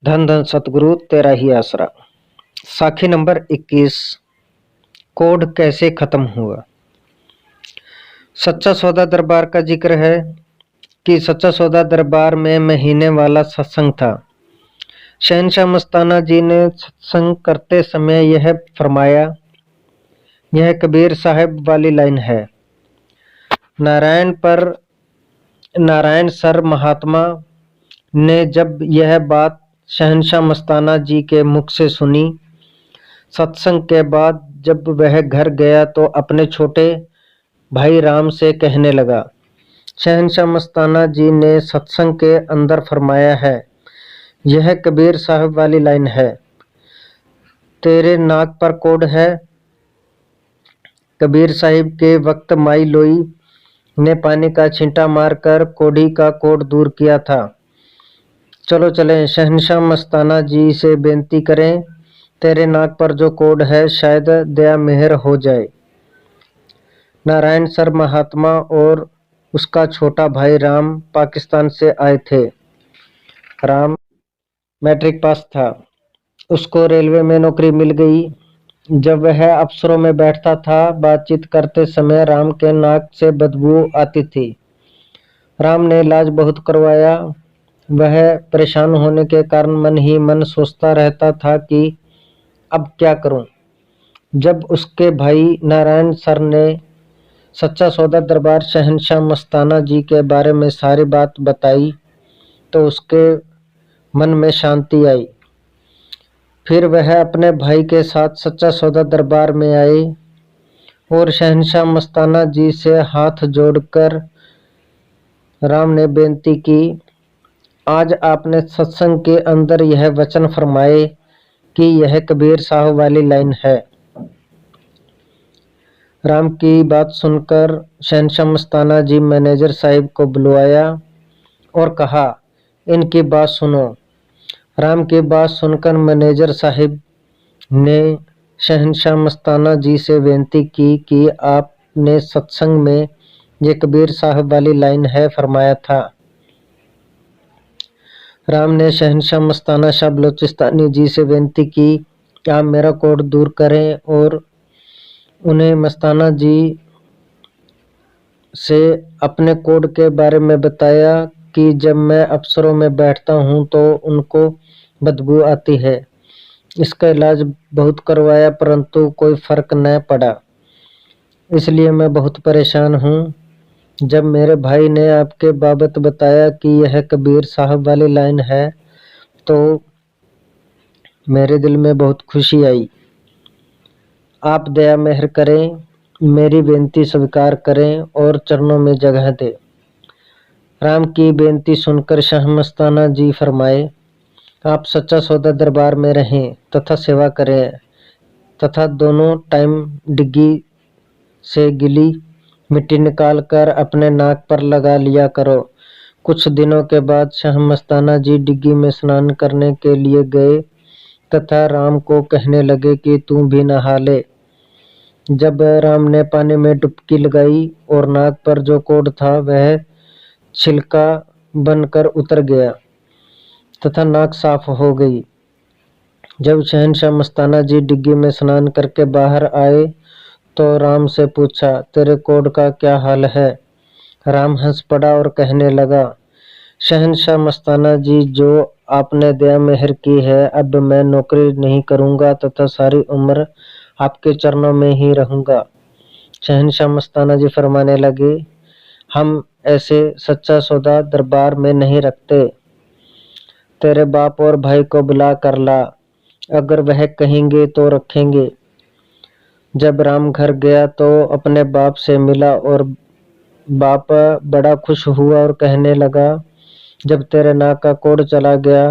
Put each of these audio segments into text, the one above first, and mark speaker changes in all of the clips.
Speaker 1: धन धन सतगुरु तेरा ही आसरा। साखी नंबर 21। कोड कैसे खत्म हुआ। सच्चा सौदा दरबार का जिक्र है कि सच्चा सौदा दरबार में महीने वाला सत्संग था। शहनशाह मस्ताना जी ने सत्संग करते समय यह फरमाया, यह कबीर साहब वाली लाइन है। नारायण सर महात्मा ने जब यह बात शहनशाह मस्ताना जी के मुख से सुनी, सत्संग के बाद जब वह घर गया तो अपने छोटे भाई राम से कहने लगा। शहनशाह मस्ताना जी ने सत्संग के अंदर फरमाया है, यह कबीर साहब वाली लाइन है। तेरे नाक पर कोड है। कबीर साहिब के वक्त माई लोई ने पानी का छींटा मारकर कोढ़ी का कोड दूर किया था। चलो चलें, शहनशाह मस्ताना जी से बेनती करें, तेरे नाक पर जो कोड है शायद दया मेहर हो जाए। नारायण सर महात्मा और उसका छोटा भाई राम पाकिस्तान से आए थे। राम मैट्रिक पास था। उसको रेलवे में नौकरी मिल गई। जब वह अफसरों में बैठता था, बातचीत करते समय राम के नाक से बदबू आती थी। राम ने इलाज बहुत करवाया। वह परेशान होने के कारण मन ही मन सोचता रहता था कि अब क्या करूं। जब उसके भाई नारायण सर ने सच्चा सौदा दरबार शहनशाह मस्ताना जी के बारे में सारी बात बताई तो उसके मन में शांति आई। फिर वह अपने भाई के साथ सच्चा सौदा दरबार में आए और शहनशाह मस्ताना जी से हाथ जोड़कर राम ने बेनती की, आज आपने सत्संग के अंदर यह वचन फरमाए कि यह कबीर साहब वाली लाइन है। राम की बात सुनकर शहनशाह मस्ताना जी मैनेजर साहिब को बुलवाया और कहा, इनकी बात सुनो। राम की बात सुनकर मैनेजर साहिब ने शहनशाह मस्ताना जी से बेनती की कि आपने सत्संग में ये कबीर साहब वाली लाइन है फरमाया था। राम ने शहनशाह मस्ताना शाह बलोचिस्तानी जी से बेनती की कि आप मेरा कोड दूर करें और उन्हें मस्ताना जी से अपने कोड के बारे में बताया कि जब मैं अफसरों में बैठता हूं तो उनको बदबू आती है। इसका इलाज बहुत करवाया परंतु कोई फर्क न पड़ा, इसलिए मैं बहुत परेशान हूं। जब मेरे भाई ने आपके बाबत बताया कि यह कबीर साहब वाली लाइन है तो मेरे दिल में बहुत खुशी आई। आप दया मेहर करें, मेरी बेनती स्वीकार करें और चरणों में जगह दें। राम की बेनती सुनकर शाह मस्ताना जी फरमाए, आप सच्चा सौदा दरबार में रहें तथा सेवा करें तथा दोनों टाइम डिग्गी से गिली मिट्टी निकालकर अपने नाक पर लगा लिया करो। कुछ दिनों के बाद शाह मस्ताना जी डिग्गी में स्नान करने के लिए गए तथा राम को कहने लगे कि तू भी नहा ले। जब राम ने पानी में डुबकी लगाई और नाक पर जो कोड था वह छिलका बनकर उतर गया तथा नाक साफ हो गई। जब शहनशाह मस्ताना जी डिग्गी में स्नान करके बाहर आए तो राम से पूछा, तेरे कोड का क्या हाल है। राम हंस पड़ा और कहने लगा, शहनशाह मस्ताना जी, जो आपने दया मेहर की है, अब मैं नौकरी नहीं करूंगा तथा सारी उम्र आपके चरणों में ही रहूंगा। शहनशाह मस्ताना जी फरमाने लगे, हम ऐसे सच्चा सौदा दरबार में नहीं रखते। तेरे बाप और भाई को बुला कर ला, अगर वह कहेंगे तो रखेंगे। जब राम घर गया तो अपने बाप से मिला और बाप बड़ा खुश हुआ और कहने लगा, जब तेरे नाक का कोड चला गया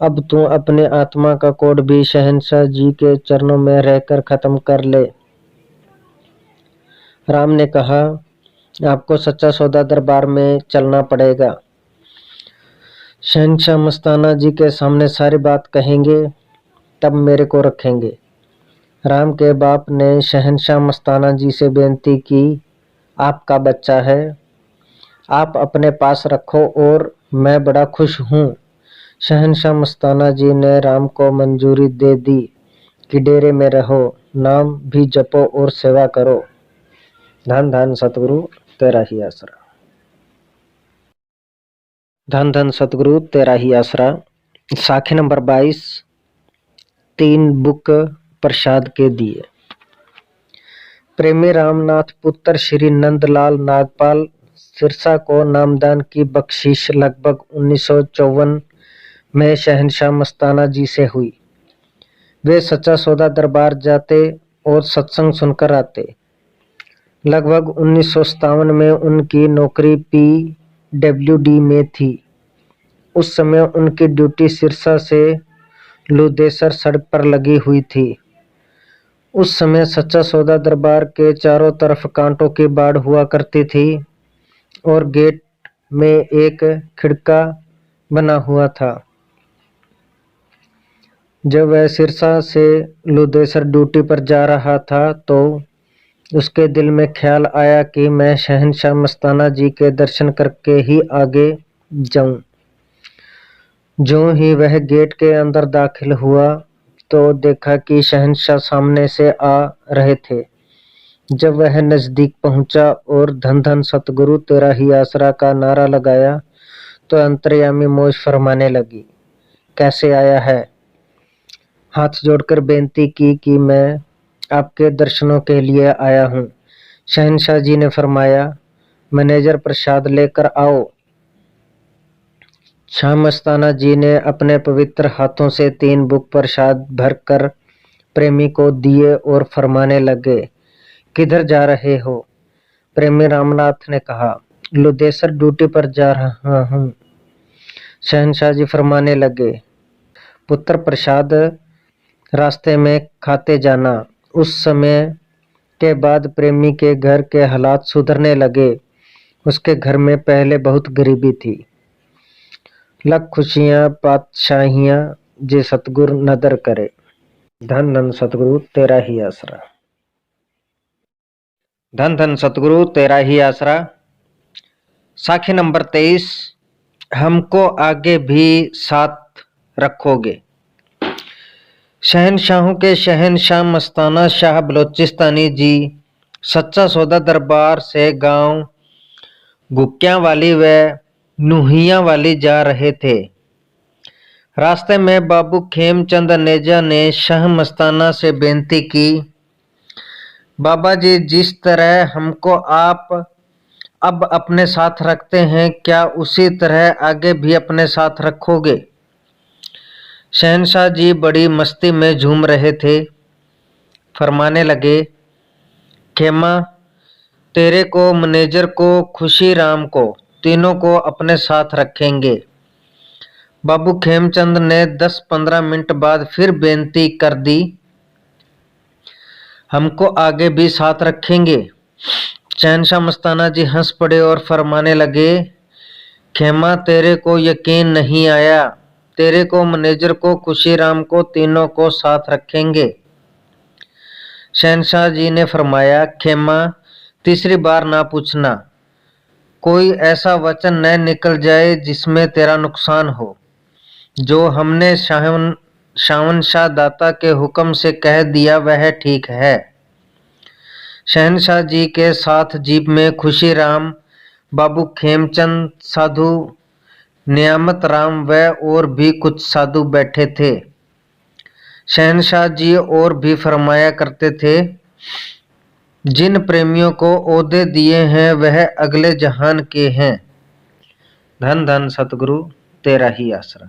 Speaker 1: अब तू अपने आत्मा का कोड भी शहनशाह जी के चरणों में रहकर खत्म कर ले। राम ने कहा, आपको सच्चा सौदा दरबार में चलना पड़ेगा। शहनशाह मस्ताना जी के सामने सारी बात कहेंगे तब मेरे को रखेंगे। राम के बाप ने शहनशाह मस्ताना जी से बेनती की, आपका बच्चा है, आप अपने पास रखो और मैं बड़ा खुश हूँ शहंशाह मस्ताना जी ने राम को मंजूरी दे दी कि डेरे में रहो, नाम भी जपो और सेवा करो। धन धन सतगुरु तेरा ही आसरा। धन धन सतगुरु तेरा ही आसरा। साखी नंबर 22। 3 बुक प्रसाद के दिए। प्रेमी रामनाथ पुत्र श्री नंदलाल नागपाल सिरसा को नामदान की बख्शीश लगभग 1954 में शहंशाह मस्ताना जी से हुई। वे सच्चा सौदा दरबार जाते और सत्संग सुनकर आते। लगभग 1957 में उनकी नौकरी PWD में थी। उस समय उनकी ड्यूटी सिरसा से लुदेसर सड़क पर लगी हुई थी। उस समय सच्चा सौदा दरबार के चारों तरफ कांटों की बाढ़ हुआ करती थी और गेट में एक खिड़का बना हुआ था। जब वह सिरसा से लुदेसर ड्यूटी पर जा रहा था तो उसके दिल में ख्याल आया कि मैं शहंशाह मस्ताना जी के दर्शन करके ही आगे जाऊं। ज्यों ही वह गेट के अंदर दाखिल हुआ तो देखा कि शहंशाह सामने से आ रहे थे। जब वह नजदीक पहुंचा और धन धन सतगुरु तेरा ही आसरा का नारा लगाया तो अंतर्यामी मौज फरमाने लगी, कैसे आया है? हाथ जोड़कर बेनती की कि मैं आपके दर्शनों के लिए आया हूँ। शहंशाह जी ने फरमाया, मैनेजर प्रसाद लेकर आओ। शाह मस्ताना जी ने अपने पवित्र हाथों से 3 बुक प्रसाद भरकर प्रेमी को दिए और फरमाने लगे, किधर जा रहे हो? प्रेमी रामनाथ ने कहा, लुदेसर ड्यूटी पर जा रहा हूँ। शहंशाह जी फरमाने लगे, पुत्र प्रसाद रास्ते में खाते जाना। उस समय के बाद प्रेमी के घर के हालात सुधरने लगे। उसके घर में पहले बहुत गरीबी थी। लख खुशियां पातशाहियां जे सतगुरु नदर करे। धन धन सतगुरु तेरा ही आसरा। धन धन सतगुरु तेरा ही आसरा। साखी नंबर 23। हमको आगे भी साथ रखोगे। शहनशाहों के शहनशाह मस्ताना शाह बलोचिस्तानी जी सच्चा सौदा दरबार से गांव गुक्कियां वाली व नुहियां वाली जा रहे थे। रास्ते में बाबू खेमचंद नेजा ने शाह मस्ताना से बेनती की, बाबा जी जिस तरह हमको आप अब अपने साथ रखते हैं, क्या उसी तरह आगे भी अपने साथ रखोगे? शहनशाह जी बड़ी मस्ती में झूम रहे थे। फरमाने लगे, खेमा तेरे को, मैनेजर को, खुशी राम को, तीनों को अपने साथ रखेंगे। बाबू खेमचंद ने 10-15 मिनट बाद फिर बेनती कर दी, हमको आगे भी साथ रखेंगे। शहनशाह मस्ताना जी हंस पड़े और फरमाने लगे, खेमा तेरे को यकीन नहीं आया, तेरे को, मैनेजर को, खुशीराम को, तीनों को साथ रखेंगे। शहनशाह जी ने फरमाया, खेमा तीसरी बार ना पूछना, कोई ऐसा वचन न निकल जाए जिसमें तेरा नुकसान हो। जो हमने शाहनशाह दाता के हुक्म से कह दिया वह ठीक है। शहनशाह जी के साथ जीप में खुशीराम, बाबू खेमचंद, साधु नियामत राम व और भी कुछ साधु बैठे थे। शहनशाह जी और भी फरमाया करते थे, जिन प्रेमियों को ओहदे दिए हैं वह अगले जहान के हैं। धन धन सतगुरु तेरा ही आसरा।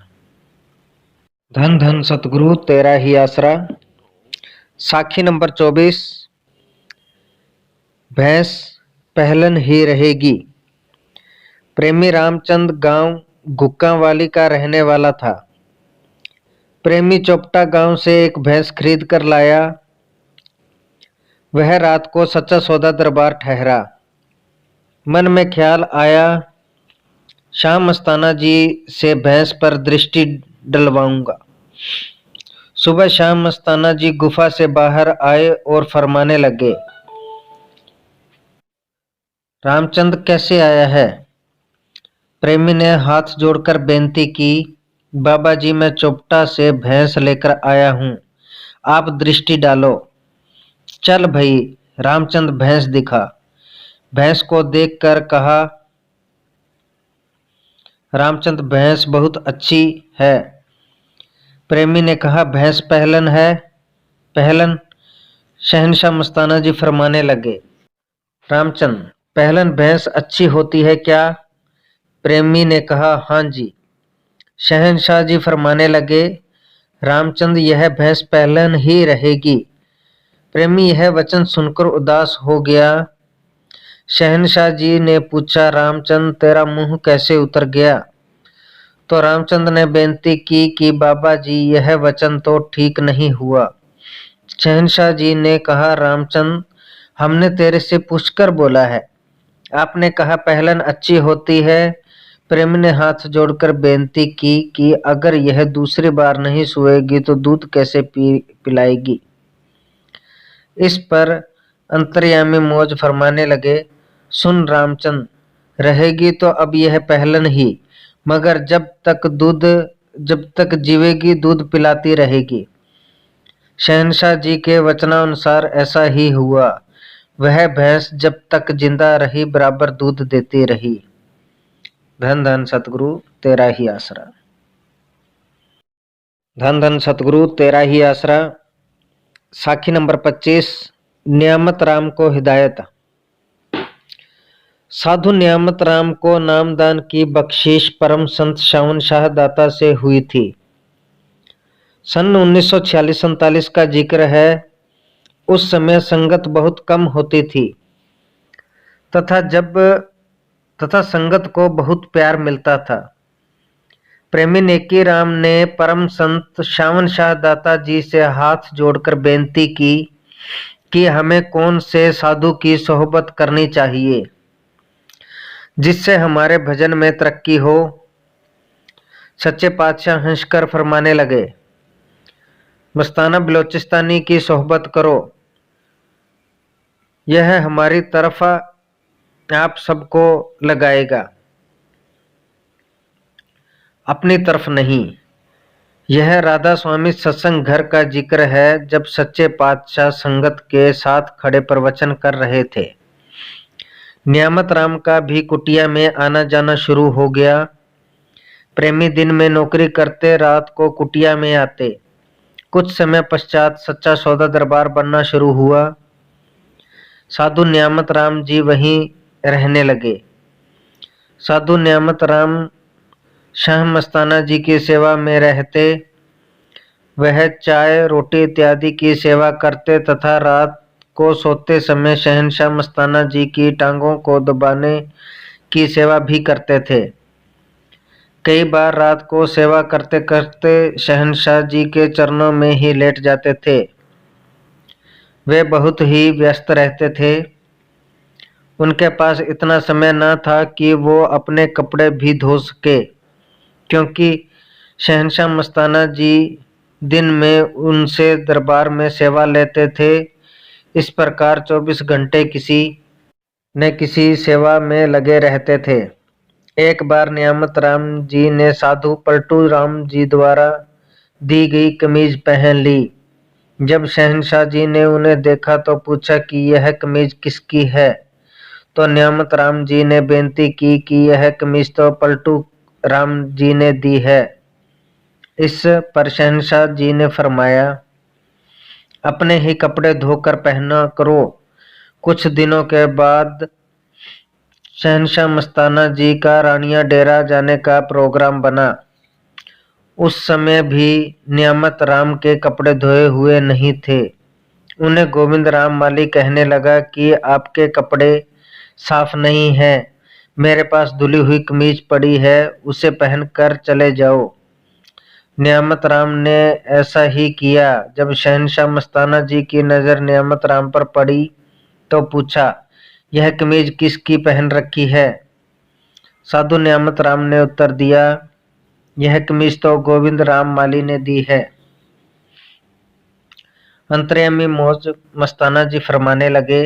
Speaker 1: धन धन सतगुरु तेरा ही आसरा। साखी नंबर 24। भैंस पहलन ही रहेगी। प्रेमी रामचंद गांव गुक्कावाली का रहने वाला था। प्रेमी चोपटा गांव से एक भैंस खरीद कर लाया। वह रात को सच्चा सौदा दरबार ठहरा। मन में ख्याल आया, शाह मस्ताना जी से भैंस पर दृष्टि डलवाऊंगा। सुबह शाह मस्ताना जी गुफा से बाहर आए और फरमाने लगे, रामचंद कैसे आया है? प्रेमी ने हाथ जोड़कर बेनती की, बाबा जी, मैं चोपटा से भैंस लेकर आया हूँ, आप दृष्टि डालो। चल भई, रामचंद भैंस दिखा। भैंस को देखकर कहा, रामचंद भैंस बहुत अच्छी है। प्रेमी ने कहा, भैंस पहलन है। पहलन? शहंशाह मस्ताना जी फरमाने लगे। रामचंद, पहलन भैंस अच्छी होती है क्या? प्रेमी ने कहा, हाँ जी। शहंशाह जी फरमाने लगे, रामचंद, यह भैंस पहलन ही रहेगी। प्रेमी यह वचन सुनकर उदास हो गया। शहंशाह जी ने पूछा, रामचंद, तेरा मुंह कैसे उतर गया? तो रामचंद ने बेनती की कि बाबा जी, यह वचन तो ठीक नहीं हुआ। शहंशाह जी ने कहा, रामचंद, हमने तेरे से पूछकर बोला है, आपने कहा पहलन अच्छी होती है। प्रेम ने हाथ जोड़कर बेनती की कि अगर यह दूसरी बार नहीं सोएगी तो दूध कैसे पिलाएगी। इस पर अंतर्यामी मौज फरमाने लगे, सुन रामचंद, रहेगी तो अब यह पहलन ही, मगर जब तक जीवेगी दूध पिलाती रहेगी। शहंशाह जी के वचनानुसार ऐसा ही हुआ। वह भैंस जब तक जिंदा रही बराबर दूध देती रही। धन धन सतगुरु तेरा ही आसरा। धन धन सतगुरु तेरा ही आसरा। साखी नंबर 25। नियामत राम को हिदायत। साधु नियामत राम को नामदान की बख्शीश परम संत शावन शाह दाता से हुई थी। सन 1946-47 का जिक्र है। उस समय संगत बहुत कम होती थी तथा संगत को बहुत प्यार मिलता था। प्रेमी नेकी राम ने परम संत शावन शाह दाता जी से हाथ जोड़कर बेनती की कि हमें कौन से साधु की सोहबत करनी चाहिए जिससे हमारे भजन में तरक्की हो। सच्चे पातशाह हंसकर फरमाने लगे, मस्ताना बलोचिस्तानी की सोहबत करो। यह हमारी तरफ आप सबको लगाएगा, अपनी तरफ नहीं। यह राधा स्वामी सत्संग घर का जिक्र है जब सच्चे पातशाह संगत के साथ खड़े प्रवचन कर रहे थे। नियामत राम का भी कुटिया में आना जाना शुरू हो गया। प्रेमी दिन में नौकरी करते, रात को कुटिया में आते। कुछ समय पश्चात सच्चा सौदा दरबार बनना शुरू हुआ। साधु नियामत राम जी वहीं रहने लगे। साधु नियामत राम शाह मस्ताना जी की सेवा में रहते। वह चाय रोटी इत्यादि की सेवा करते तथा रात को सोते समय शहंशाह मस्ताना जी की टांगों को दबाने की सेवा भी करते थे। कई बार रात को सेवा करते करते शहंशाह जी के चरणों में ही लेट जाते थे। वे बहुत ही व्यस्त रहते थे। उनके पास इतना समय न था कि वो अपने कपड़े भी धो सके, क्योंकि शहंशाह मस्ताना जी दिन में उनसे दरबार में सेवा लेते थे। इस प्रकार 24 घंटे किसी न किसी सेवा में लगे रहते थे। एक बार नियामत राम जी ने साधु पलटू राम जी द्वारा दी गई कमीज पहन ली। जब शहंशाह जी ने उन्हें देखा तो पूछा कि यह कमीज किसकी है। तो नियामत राम जी ने बेनती की कि यह कमीज तो पलटू राम जी ने दी है। इस पर शहंशाह जी ने फरमाया, अपने ही कपड़े धोकर पहना करो। कुछ दिनों के बाद शहंशाह मस्ताना जी का रानिया डेरा जाने का प्रोग्राम बना। उस समय भी नियामत राम के कपड़े धोए हुए नहीं थे। उन्हें गोविंद राम माली कहने लगा कि आपके कपड़े साफ नहीं हैं, मेरे पास धुली हुई कमीज पड़ी है, उसे पहनकर चले जाओ। नियामत राम ने ऐसा ही किया। जब शहंशाह मस्ताना जी की नज़र नियामत राम पर पड़ी तो पूछा, यह कमीज किसकी पहन रखी है? साधु नियामत राम ने उत्तर दिया, यह कमीज तो गोविंद राम माली ने दी है। अंतर्यामी मौज मस्ताना जी फरमाने लगे,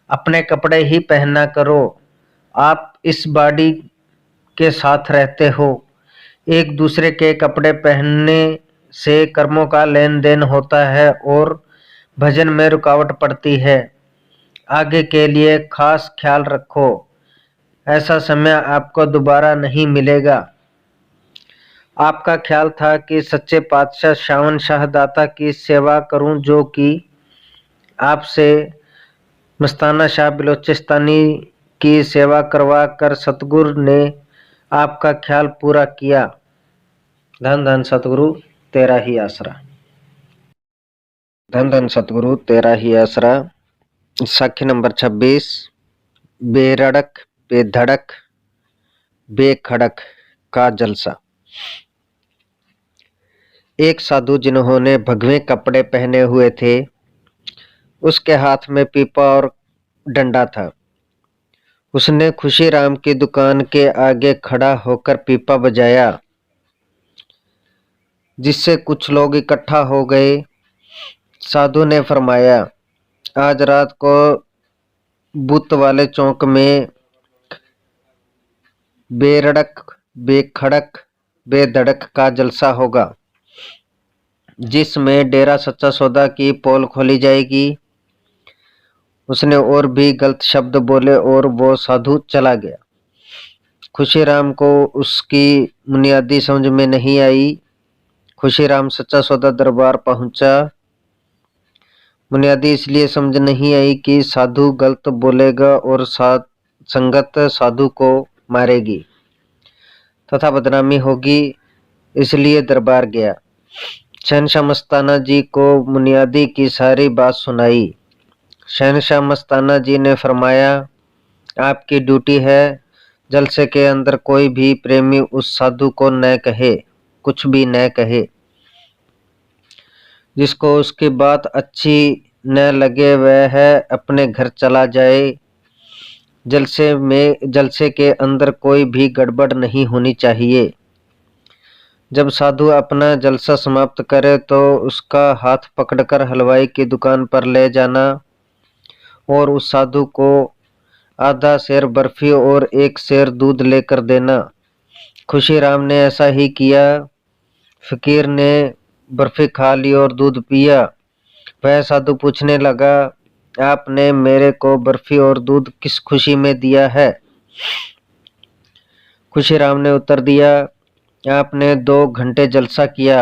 Speaker 1: अपने कपड़े ही पहना करो, आप इस बाड़ी के साथ रहते हो, एक दूसरे के कपड़े पहनने से कर्मों का लेन देन होता है और भजन में रुकावट पड़ती है। आगे के लिए खास ख्याल रखो, ऐसा समय आपको दोबारा नहीं मिलेगा। आपका ख्याल था कि सच्चे पातशाह शावन शाह दाता की सेवा करूं, जो कि आपसे मस्ताना शाह बलोचिस्तानी की सेवा करवा कर सतगुरु ने आपका ख्याल पूरा किया। धन धन सतगुरु तेरा ही आसरा। धन धन सतगुरु तेरा ही आसरा। साखी नंबर 26। बेरड़क बेधड़क बेखड़क का जलसा। एक साधु जिन्होंने भगवे कपड़े पहने हुए थे, उसके हाथ में पीपा और डंडा था। उसने खुशीराम की दुकान के आगे खड़ा होकर पीपा बजाया, जिससे कुछ लोग इकट्ठा हो गए। साधु ने फरमाया, आज रात को बुत वाले चौक में बेरड़क बेखड़क बेधड़क का जलसा होगा, जिसमें डेरा सच्चा सौदा की पोल खोली जाएगी। उसने और भी गलत शब्द बोले और वो साधु चला गया। खुशीराम को उसकी बुनियादी समझ में नहीं आई। खुशीराम सच्चा सौदा दरबार पहुंचा। बुनियादी इसलिए समझ नहीं आई कि साधु गलत बोलेगा और संगत साधु को मारेगी तथा बदनामी होगी, इसलिए दरबार गया। शहनशाह मस्ताना जी को बुनियादी की सारी बात सुनाई। शहनशाह मस्ताना जी ने फरमाया, आपकी ड्यूटी है जलसे के अंदर कोई भी प्रेमी उस साधु को न कहे, कुछ भी न कहे। जिसको उसकी बात अच्छी न लगे वह अपने घर चला जाए। जलसे के अंदर कोई भी गड़बड़ नहीं होनी चाहिए। जब साधु अपना जलसा समाप्त करे तो उसका हाथ पकड़कर हलवाई की दुकान पर ले जाना और उस साधु को आधा सेर बर्फी और एक सेर दूध लेकर देना। खुशीराम ने ऐसा ही किया। फकीर ने बर्फी खा ली और दूध पिया। वह साधु पूछने लगा, आपने मेरे को बर्फी और दूध किस खुशी में दिया है? खुशीराम ने उत्तर दिया, आपने 2 घंटे जलसा किया,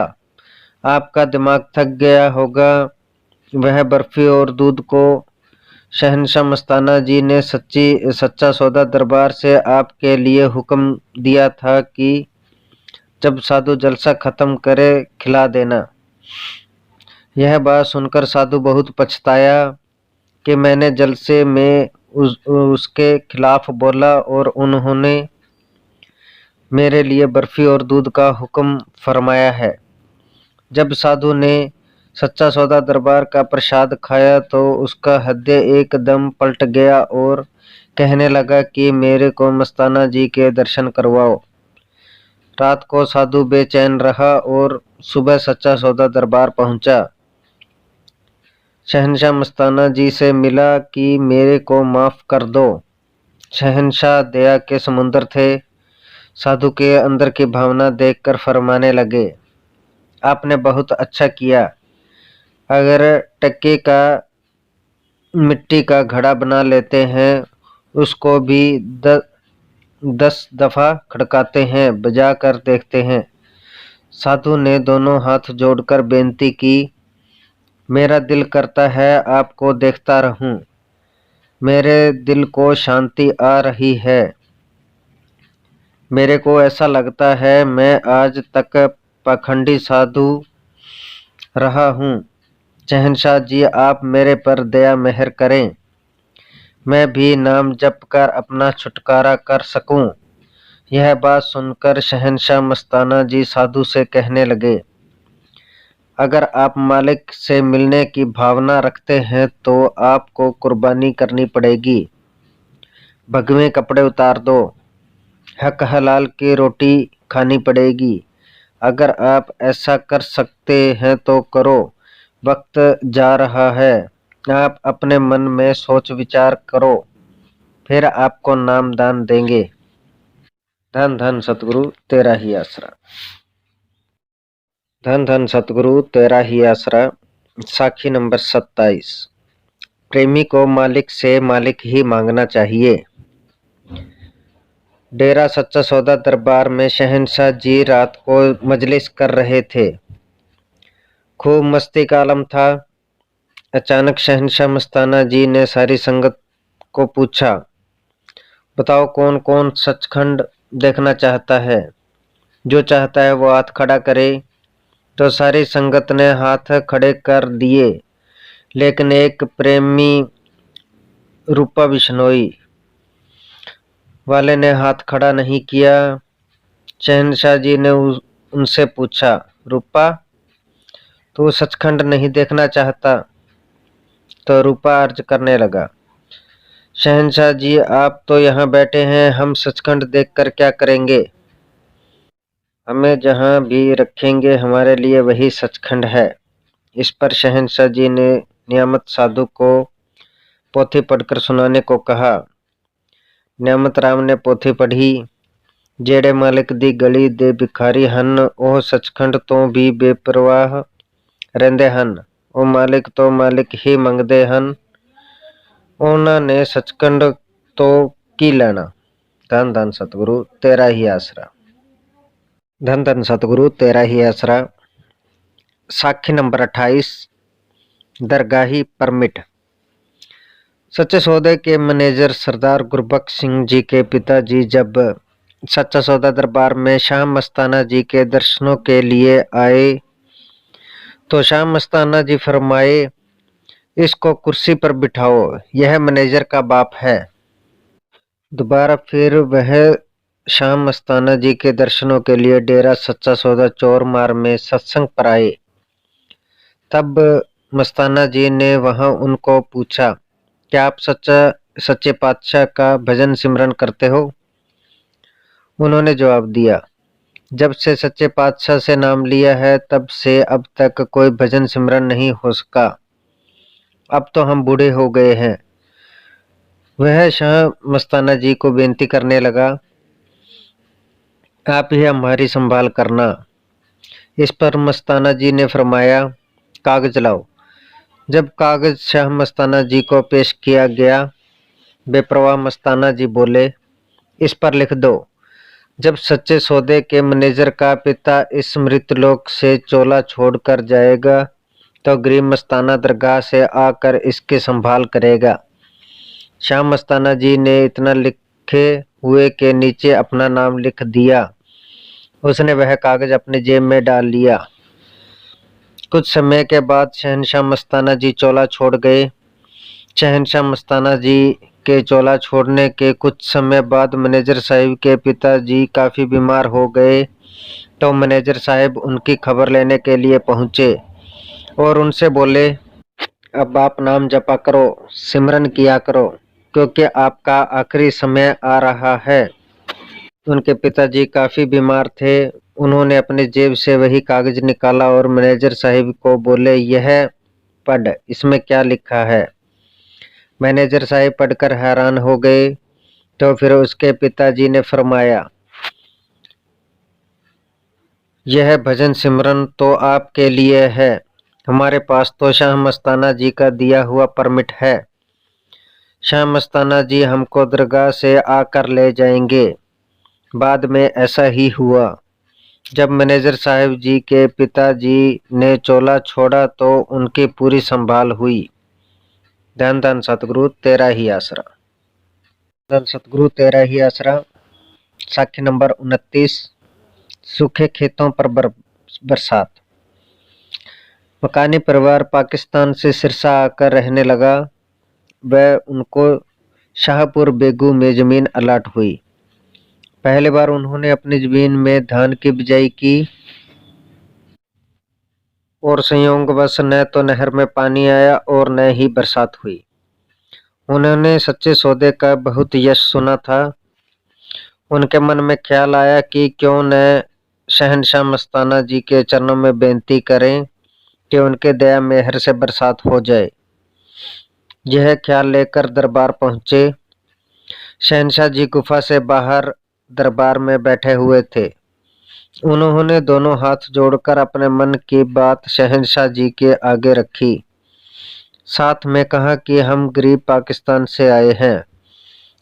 Speaker 1: आपका दिमाग थक गया होगा। वह बर्फी और दूध को शहनशाह मस्ताना जी ने सच्चा सौदा दरबार से आपके लिए हुक्म दिया था कि जब साधु जलसा खत्म करे खिला देना। यह बात सुनकर साधु बहुत पछताया कि मैंने जलसे में उसके खिलाफ बोला और उन्होंने मेरे लिए बर्फी और दूध का हुक्म फरमाया है। जब साधु ने सच्चा सौदा दरबार का प्रसाद खाया तो उसका हृदय एकदम पलट गया और कहने लगा कि मेरे को मस्ताना जी के दर्शन करवाओ। रात को साधु बेचैन रहा और सुबह सच्चा सौदा दरबार पहुंचा। शहनशाह मस्ताना जी से मिला कि मेरे को माफ कर दो। शहनशाह दया के समुद्र थे। साधु के अंदर की भावना देखकर फरमाने लगे, आपने बहुत अच्छा किया। अगर टक्के का मिट्टी का घड़ा बना लेते हैं, उसको भी 10 दफा खड़काते हैं, बजा कर देखते हैं। साधु ने दोनों हाथ जोड़कर बेनती की, मेरा दिल करता है आपको देखता रहूं। मेरे दिल को शांति आ रही है। मेरे को ऐसा लगता है मैं आज तक पाखंडी साधु रहा हूँ। शहनशाह जी आप मेरे पर दया मेहर करें, मैं भी नाम जप कर अपना छुटकारा कर सकूं। यह बात सुनकर शहनशाह मस्ताना जी साधु से कहने लगे, अगर आप मालिक से मिलने की भावना रखते हैं तो आपको कुर्बानी करनी पड़ेगी। भगवे कपड़े उतार दो, हक हलाल की रोटी खानी पड़ेगी। अगर आप ऐसा कर सकते हैं तो करो, वक्त जा रहा है। आप अपने मन में सोच विचार करो, फिर आपको नाम दान देंगे। धन धन सतगुरु तेरा ही आसरा। धन धन सतगुरु तेरा ही आसरा। साखी नंबर 27। प्रेमी को मालिक से मालिक ही मांगना चाहिए। डेरा सच्चा सौदा दरबार में शहंशाह जी रात को मजलिस कर रहे थे। खूब मस्ती का आलम था। अचानक शहंशाह मस्ताना जी ने सारी संगत को पूछा, बताओ कौन कौन सचखंड देखना चाहता है? जो चाहता है वो हाथ खड़ा करे। तो सारी संगत ने हाथ खड़े कर दिए, लेकिन एक प्रेमी रूपा बिश्नोई वाले ने हाथ खड़ा नहीं किया। शहंशाह जी ने उनसे पूछा, रूपा तू सचखंड नहीं देखना चाहता? तो रूपा अर्ज करने लगा, शहंशाह जी आप तो यहाँ बैठे हैं, हम सचखंड देखकर क्या करेंगे? हमें जहाँ भी रखेंगे हमारे लिए वही सचखंड है। इस पर शहंशाह जी ने नियामत साधु को पोथी पढ़कर सुनाने को कहा। नियामत राम ने पोथी पढ़ी। जेड़े मालिक दी गली दे भिखारी हन, ओह सचखंड तो भी बेपरवाह रहंदे हन। ओ मालिक तो मालिक ही मंगदे हन, उन्हां ने सचखंड तो की लेना। धन धन सतगुरु तेरा ही आसरा। धन धन सतगुरु तेरा ही आसरा। साखी नंबर 28। दरगाही परमिट। सच्चे सौदे के मैनेजर सरदार गुरबख्श सिंह जी के पिताजी जब सच्चा सौदा दरबार में शाह मस्ताना जी के दर्शनों के लिए आए तो शाह मस्ताना जी फरमाए, इसको कुर्सी पर बिठाओ, यह मैनेजर का बाप है। दोबारा फिर वह शाह मस्ताना जी के दर्शनों के लिए डेरा सच्चा सौदा चोर मार में सत्संग पर आए। तब मस्ताना जी ने वहां उनको पूछा, क्या आप सच्चे पातशाह का भजन सिमरन करते हो? उन्होंने जवाब दिया, जब से सच्चे पातशाह से नाम लिया है तब से अब तक कोई भजन सिमरन नहीं हो सका। अब तो हम बूढ़े हो गए हैं। वह शाह मस्ताना जी को बेनती करने लगा, आप ही हमारी संभाल करना। इस पर मस्ताना जी ने फरमाया, कागज लाओ। जब कागज शाह मस्ताना जी को पेश किया गया, बेपरवाह मस्ताना जी बोले, इस पर लिख दो, जब सच्चे सौदे के मैनेजर का पिता इस मृतलोक से चोला छोड़कर जाएगा तो गरीब मस्ताना दरगाह से आकर इसकी संभाल करेगा। शाह मस्ताना जी ने इतना लिखे हुए के नीचे अपना नाम लिख दिया। उसने वह कागज अपने जेब में डाल लिया। कुछ समय के बाद शहंशाह मस्ताना जी चोला छोड़ गए। शहंशाह मस्ताना जी के चोला छोड़ने के कुछ समय बाद मैनेजर साहब के पिताजी काफ़ी बीमार हो गए तो मैनेजर साहब उनकी खबर लेने के लिए पहुँचे और उनसे बोले, अब आप नाम जपा करो, सिमरन किया करो, क्योंकि आपका आखिरी समय आ रहा है। उनके पिताजी काफ़ी बीमार थे। उन्होंने अपनी जेब से वही कागज निकाला और मैनेजर साहब को बोले, यह पढ़, इसमें क्या लिखा है? मैनेजर साहब पढ़कर हैरान हो गए। तो फिर उसके पिताजी ने फरमाया, यह भजन सिमरन तो आपके लिए है, हमारे पास तो शाह मस्ताना जी का दिया हुआ परमिट है। शाह मस्ताना जी हमको दरगाह से आकर ले जाएंगे। बाद में ऐसा ही हुआ। जब मैनेजर साहब जी के पिताजी ने चोला छोड़ा तो उनकी पूरी संभाल हुई। धन धन सतगुरु तेरा ही आसरा। धन सतगुरु तेरा ही आसरा। साखी नंबर 29। सूखे खेतों पर बरसात। मकानी परिवार पाकिस्तान से सिरसा आकर रहने लगा। वह उनको शाहपुर बेगू में जमीन अलाट हुई। पहली बार उन्होंने अपनी जमीन में धान की बिजाई की और संयोगवश न तो नहर में पानी आया और न ही बरसात हुई। उन्होंने सच्चे सौदे का बहुत यश सुना था। उनके मन में ख्याल आया कि क्यों न शहंशाह मस्ताना जी के चरणों में बेनती करें कि उनके दया मेहर से बरसात हो जाए। यह ख्याल लेकर दरबार पहुंचे। शहंशाह जी गुफा से बाहर दरबार में बैठे हुए थे। उन्होंने दोनों हाथ जोड़कर अपने मन की बात शहंशाह जी के आगे रखी। साथ में कहा कि हम गरीब पाकिस्तान से आए हैं।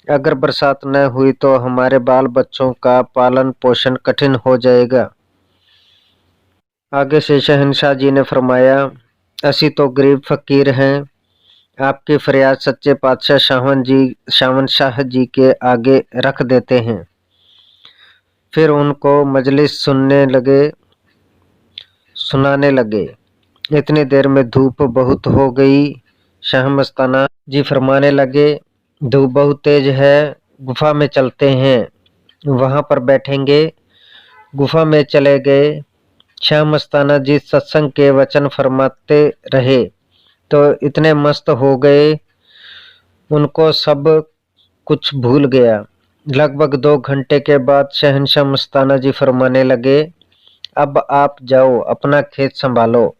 Speaker 1: अगर बरसात न हुई तो हमारे बाल बच्चों का पालन पोषण कठिन हो जाएगा। आगे से शहंशाह जी ने फरमाया, असी तो गरीब फकीर हैं, आपकी फरियाद सच्चे पातशाह शाहवन शाह जी के आगे रख देते हैं। फिर उनको मजलिस सुनाने लगे। इतनी देर में धूप बहुत हो गई। शाह मस्ताना जी फरमाने लगे, धूप बहुत तेज है, गुफा में चलते हैं, वहां पर बैठेंगे। गुफा में चले गए। शाह मस्ताना जी सत्संग के वचन फरमाते रहे तो इतने मस्त हो गए, उनको सब कुछ भूल गया। लगभग 2 घंटे के बाद शहंशाह मस्ताना जी फरमाने लगे, अब आप जाओ, अपना खेत संभालो।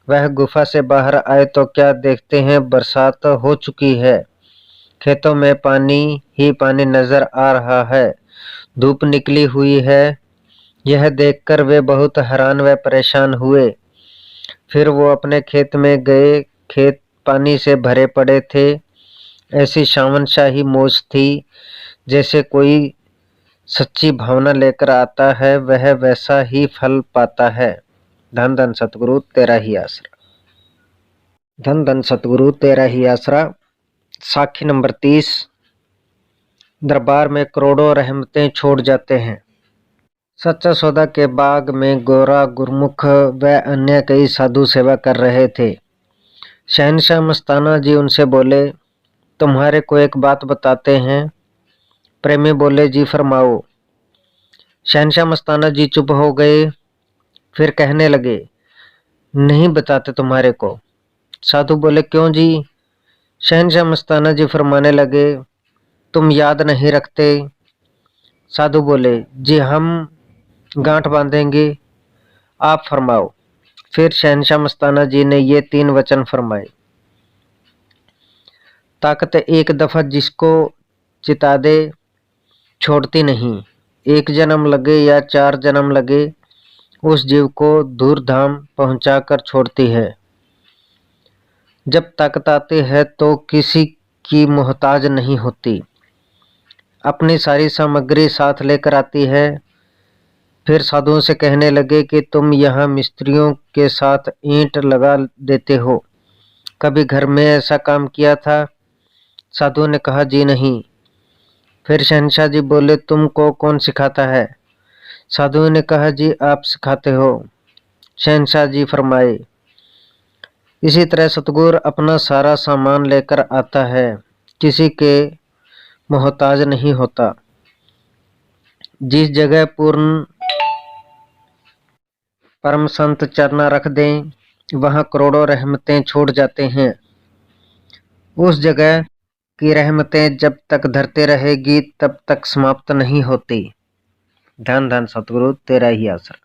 Speaker 1: वह गुफा से बाहर आए तो क्या देखते हैं, बरसात हो चुकी है। खेतों में पानी ही पानी नजर आ रहा है, धूप निकली हुई है। यह देखकर वे बहुत हैरान व परेशान हुए। फिर वो अपने खेत में गए। खेत पानी से भरे पड़े थे। ऐसी शाहनशाही मौज थी जैसे कोई सच्ची भावना लेकर आता है वह वैसा ही फल पाता है। धन धन सतगुरु तेरा ही आसरा। धन धन सतगुरु तेरा ही आसरा। साखी नंबर 30। दरबार में करोड़ों रहमतें छोड़ जाते हैं। सच्चा सौदा के बाग में गोरा, गुरमुख व अन्य कई साधु सेवा कर रहे थे। शहंशाह मस्ताना जी उनसे बोले, तुम्हारे को एक बात बताते हैं। प्रेमी बोले, जी फरमाओ। शहंशाह मस्ताना जी चुप हो गए। फिर कहने लगे, नहीं बताते तुम्हारे को। साधु बोले, क्यों जी? शहंशाह मस्ताना जी फरमाने लगे, तुम याद नहीं रखते। साधु बोले, जी हम गांठ बांधेंगे, आप फरमाओ। फिर शहंशाह मस्ताना जी ने ये 3 वचन फरमाए, ताकत एक दफा जिसको चिता दे छोड़ती नहीं। 1 जन्म लगे या 4 जन्म लगे, उस जीव को दूर धाम पहुंचाकर छोड़ती है। जब ताकत आती है तो किसी की मोहताज नहीं होती, अपनी सारी सामग्री साथ लेकर आती है। फिर साधुओं से कहने लगे कि तुम यहाँ मिस्त्रियों के साथ ईंट लगा देते हो, कभी घर में ऐसा काम किया था? साधुओं ने कहा, जी नहीं। फिर शहंशाह जी बोले, तुमको कौन सिखाता है? साधुओं ने कहा, जी आप सिखाते हो। शहंशाह जी फरमाए, इसी तरह सतगुरु अपना सारा सामान लेकर आता है, किसी के मोहताज नहीं होता। जिस जगह पूर्ण परम संत चरना रख दें, वहां करोड़ों रहमतें छोड़ जाते हैं। उस जगह की रहमतें जब तक धरते रहेगी तब तक समाप्त नहीं होती। धन धन सतगुरु तेरा ही आसरा।